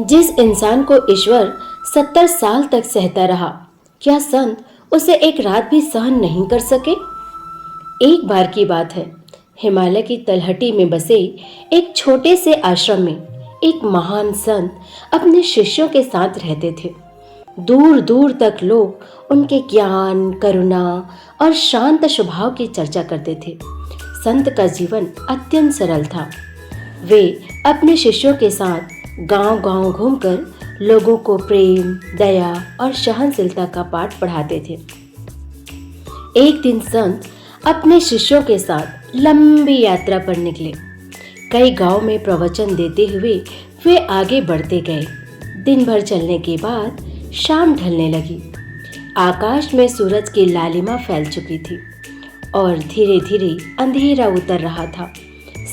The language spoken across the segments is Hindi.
जिस इंसान को ईश्वर 70 साल तक सहता रहा, क्या संत उसे एक रात भी सहन नहीं कर सके? एक बार की बात है, हिमालय की तलहटी में बसे एक छोटे से आश्रम में एक महान संत अपने शिष्यों के साथ रहते थे। दूर दूर तक लोग उनके ज्ञान, करुणा और शांत स्वभाव की चर्चा करते थे। संत का जीवन अत्यंत सरल था। वे अपने शिष्यों के साथ गांव-गांव घूमकर लोगों को प्रेम, दया और सहनशीलता का पाठ पढ़ाते थे। एक दिन संत अपने शिष्यों के साथ लंबी यात्रा पर निकले। कई गांव में प्रवचन देते हुए वे आगे बढ़ते गए। दिन भर चलने के बाद शाम ढलने लगी। आकाश में सूरज की लालिमा फैल चुकी थी और धीरे धीरे अंधेरा उतर रहा था।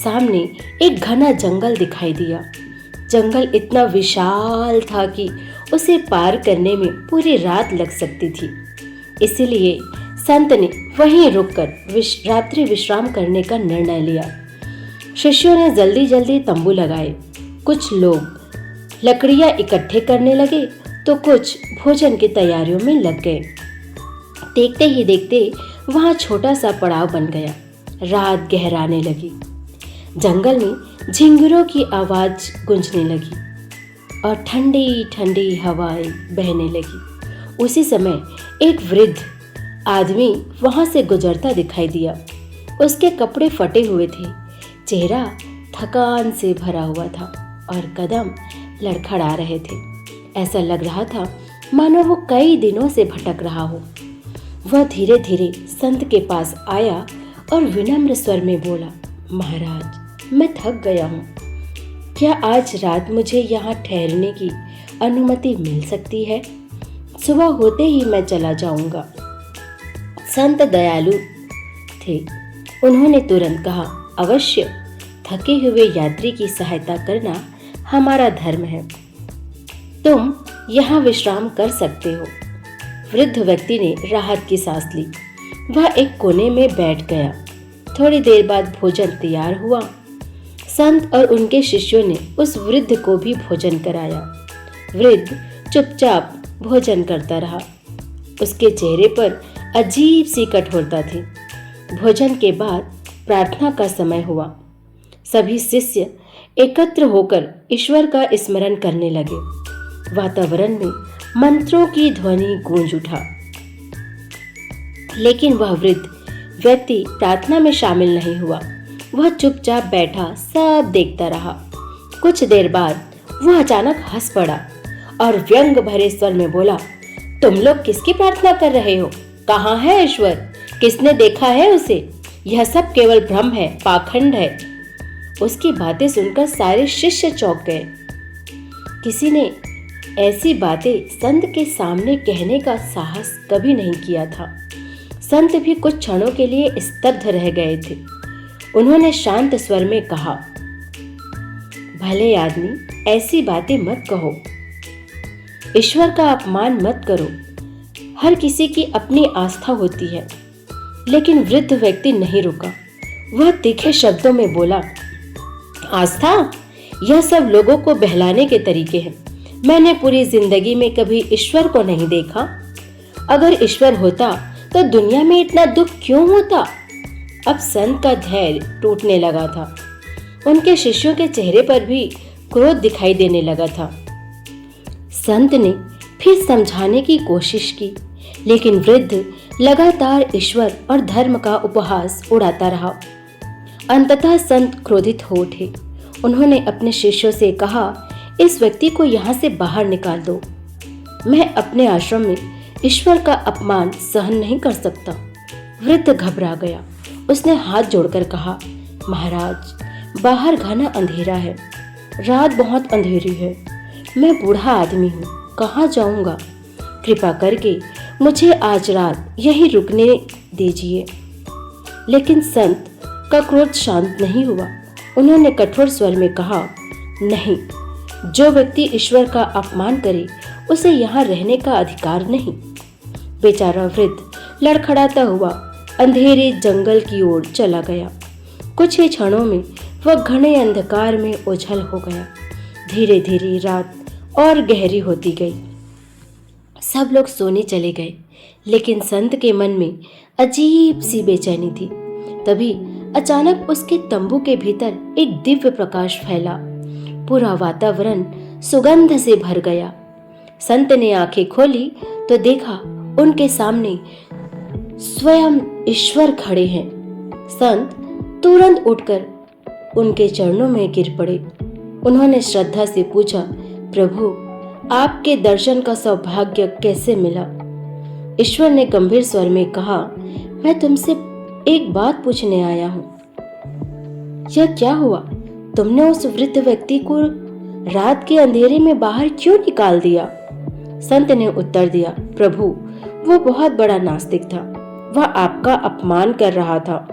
सामने एक घना जंगल दिखाई दिया। जंगल इतना विशाल था कि उसे पार करने में पूरी रात लग सकती थी। इसलिए संत ने वहीं रुककर रात्रि विश्राम करने का निर्णय लिया। शिष्यों ने जल्दी जल्दी तंबू लगाए। कुछ लोग लकड़ियां इकट्ठे करने लगे तो कुछ भोजन की तैयारियों में लग गए। देखते ही देखते वहां छोटा सा पड़ाव बन गया। रात गहराने लगी। जंगल में झिंगुरों की आवाज गूंजने लगी और ठंडी ठंडी हवाएं बहने लगी। उसी समय एक वृद्ध आदमी वहां से गुजरता दिखाई दिया। उसके कपड़े फटे हुए थे, चेहरा थकान से भरा हुआ था और कदम लड़खड़ा रहे थे। ऐसा लग रहा था मानो वो कई दिनों से भटक रहा हो। वह धीरे धीरे संत के पास आया और विनम्र स्वर में बोला, महाराज, मैं थक गया हूँ। क्या आज रात मुझे यहाँ ठहरने की अनुमति मिल सकती है? सुबह होते ही मैं चला जाऊंगा। संत दयालु थे। उन्होंने तुरंत कहा, अवश्य, थके हुए यात्री की सहायता करना हमारा धर्म है। तुम यहाँ विश्राम कर सकते हो। वृद्ध व्यक्ति ने राहत की सांस ली। वह एक कोने में बैठ गया। थोड़ी देर बाद भोजन तैयार हुआ। संत और उनके शिष्यों ने उस वृद्ध को भी भोजन कराया। वृद्ध चुपचाप भोजन करता रहा। उसके चेहरे पर अजीब सी कठोरता थी। भोजन के बाद प्रार्थना का समय हुआ। सभी शिष्य एकत्र होकर ईश्वर का स्मरण करने लगे। वातावरण में मंत्रों की ध्वनि गूंज उठा। लेकिन वह वृद्ध व्यक्ति प्रार्थना में शामिल नहीं हुआ। वह चुपचाप बैठा सब देखता रहा। कुछ देर बाद वह अचानक हंस पड़ा और व्यंग भरे स्वर में बोला, तुम लोग किसकी प्रार्थना कर रहे हो? कहाँ है ईश्वर? किसने देखा है उसे? यह सब केवल भ्रम है, पाखंड है। उसकी बातें सुनकर सारे शिष्य चौंक गए। किसी ने ऐसी बातें संत के सामने कहने का साहस कभी नहीं किया था। संत भी कुछ क्षणों के लिए स्तब्ध रह गए थे। उन्होंने शांत स्वर में कहा, भले आदमी, ऐसी बातें मत कहो। ईश्वर का अपमान मत करो। हर किसी की अपनी आस्था होती है। लेकिन वृद्ध व्यक्ति नहीं रुका। वह तीखे शब्दों में बोला, आस्था? यह सब लोगों को बहलाने के तरीके हैं। मैंने पूरी जिंदगी में कभी ईश्वर को नहीं देखा। अगर ईश्वर होता तो दुनिया में इतना दुख क्यों होता? अब संत का धैर्य टूटने लगा था। उनके शिष्यों के चेहरे पर भी क्रोध दिखाई देने लगा था। संत ने फिर समझाने की कोशिश की, लेकिन वृद्ध लगातार ईश्वर और धर्म का उपहास उड़ाता रहा। अंततः संत क्रोधित हो उठे। उन्होंने अपने शिष्यों से कहा, इस व्यक्ति को यहाँ से बाहर निकाल दो। मैं अपने आश्रम में ईश्वर का अपमान सहन नहीं कर सकता। वृद्ध घबरा गया। उसने हाथ जोड़कर कहा, महाराज, बाहर घना अंधेरा है। रात बहुत अंधेरी है। मैं बूढ़ा आदमी हूँ, कहाँ जाऊँगा? कृपा करके मुझे आज रात यहीं रुकने दीजिए। लेकिन संत का क्रोध शांत नहीं हुआ। उन्होंने कठोर स्वर में कहा, नहीं, जो व्यक्ति ईश्वर का अपमान करे उसे यहाँ रहने का अधिकार नहीं। बेचारा वृद्ध लड़खड़ाता हुआ अंधेरे जंगल की ओर चला गया। कुछ ही क्षणों में वह घने अंधकार में ओझल हो गया। धीरे धीरे रात और गहरी होती गई। सब लोग सोने चले गए, लेकिन संत के मन में अजीब सी बेचैनी थी। तभी अचानक उसके तंबू के भीतर एक दिव्य प्रकाश फैला। पूरा वातावरण सुगंध से भर गया। संत ने आंखें खोली तो देखा उनके सामने स्वयं ईश्वर खड़े हैं। संत तुरंत उठकर उनके चरणों में गिर पड़े। उन्होंने श्रद्धा से पूछा, प्रभु, आपके दर्शन का सौभाग्य कैसे मिला? ईश्वर ने गंभीर स्वर में कहा, मैं तुमसे एक बात पूछने आया हूं। यह क्या हुआ? तुमने उस वृद्ध व्यक्ति को रात के अंधेरे में बाहर क्यों निकाल दिया? संत ने उत्तर दिया, प्रभु, वो बहुत बड़ा नास्तिक था। वह आपका अपमान कर रहा था,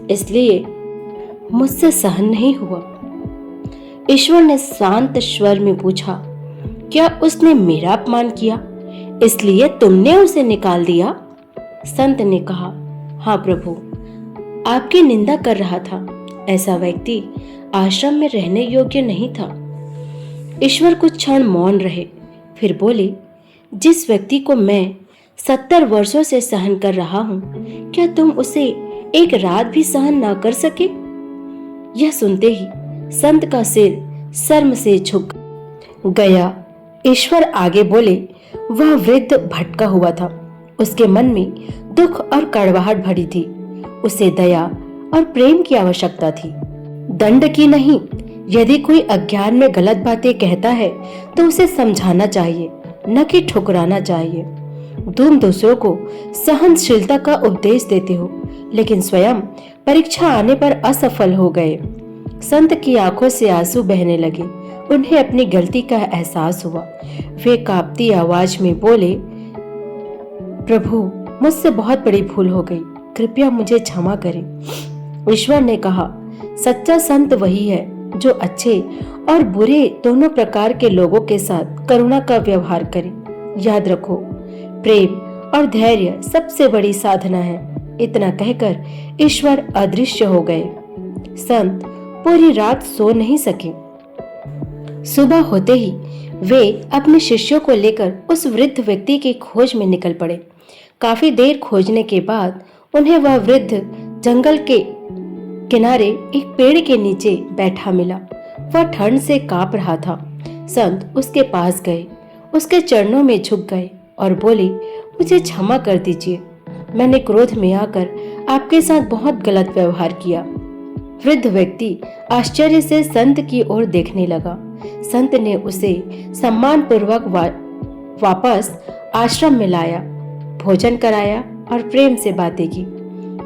इसलिए मुझसे सहन नहीं हुआ। ईश्वर ने शांत स्वर में पूछा, क्या उसने मेरा अपमान किया, इसलिए तुमने उसे निकाल दिया? संत ने कहा, हाँ प्रभु, आपकी निंदा कर रहा था। ऐसा व्यक्ति आश्रम में रहने योग्य नहीं था। ईश्वर कुछ क्षण मौन रहे, फिर बोले, जिस व्यक्ति को मैं 70 वर्षों से सहन कर रहा हूं, क्या तुम उसे एक रात भी सहन ना कर सके? यह सुनते ही संत का सिर शर्म से झुक गया। ईश्वर आगे बोले, वह वृद्ध भटका हुआ था। उसके मन में दुख और कड़वाहट भरी थी। उसे दया और प्रेम की आवश्यकता थी, दंड की नहीं। यदि कोई अज्ञान में गलत बातें कहता है तो उसे समझाना चाहिए, न कि ठुकराना चाहिए। तुम दूसरों को सहनशीलता का उपदेश देते हो, लेकिन स्वयं परीक्षा आने पर असफल हो गए। संत की आंखों से आंसू बहने लगे। उन्हें अपनी गलती का एहसास हुआ। वे कांपती आवाज में बोले, प्रभु, मुझसे बहुत बड़ी भूल हो गई, कृपया मुझे क्षमा करें। ईश्वर ने कहा, सच्चा संत वही है जो अच्छे और बुरे दोनों प्रकार के लोगों के साथ करुणा का व्यवहार करे। याद रखो, प्रेम और धैर्य सबसे बड़ी साधना है। इतना कहकर ईश्वर अदृश्य हो गए। संत पूरी रात सो नहीं सके। सुबह होते ही वे अपने शिष्यों को लेकर उस वृद्ध व्यक्ति की खोज में निकल पड़े। काफी देर खोजने के बाद उन्हें वह वृद्ध जंगल के किनारे एक पेड़ के नीचे बैठा मिला। वह ठंड से कांप रहा था। संत उसके पास गए, उसके चरणों में झुक गए और बोले, मुझे क्षमा कर दीजिए, मैंने क्रोध में आकर आपके साथ बहुत गलत व्यवहार किया। वृद्ध व्यक्ति आश्चर्य से संत की ओर देखने लगा। संत ने उसे सम्मान पूर्वक वापस आश्रम में लाया, भोजन कराया और प्रेम से बातें की।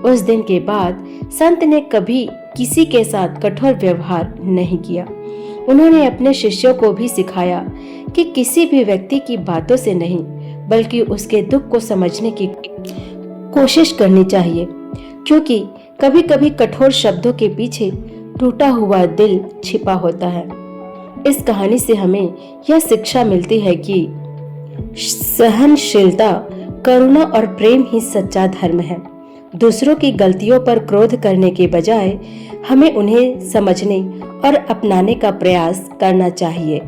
उस दिन के बाद संत ने कभी किसी के साथ कठोर व्यवहार नहीं किया। उन्होंने अपने शिष्यों को भी सिखाया कि किसी भी व्यक्ति की बातों से नहीं, बल्कि उसके दुख को समझने की कोशिश करनी चाहिए, क्योंकि कभी कभी कठोर शब्दों के पीछे टूटा हुआ दिल छिपा होता है। इस कहानी से हमें यह शिक्षा मिलती है कि सहनशीलता, करुणा और प्रेम ही सच्चा धर्म है। दूसरों की गलतियों पर क्रोध करने के बजाय हमें उन्हें समझने और अपनाने का प्रयास करना चाहिए।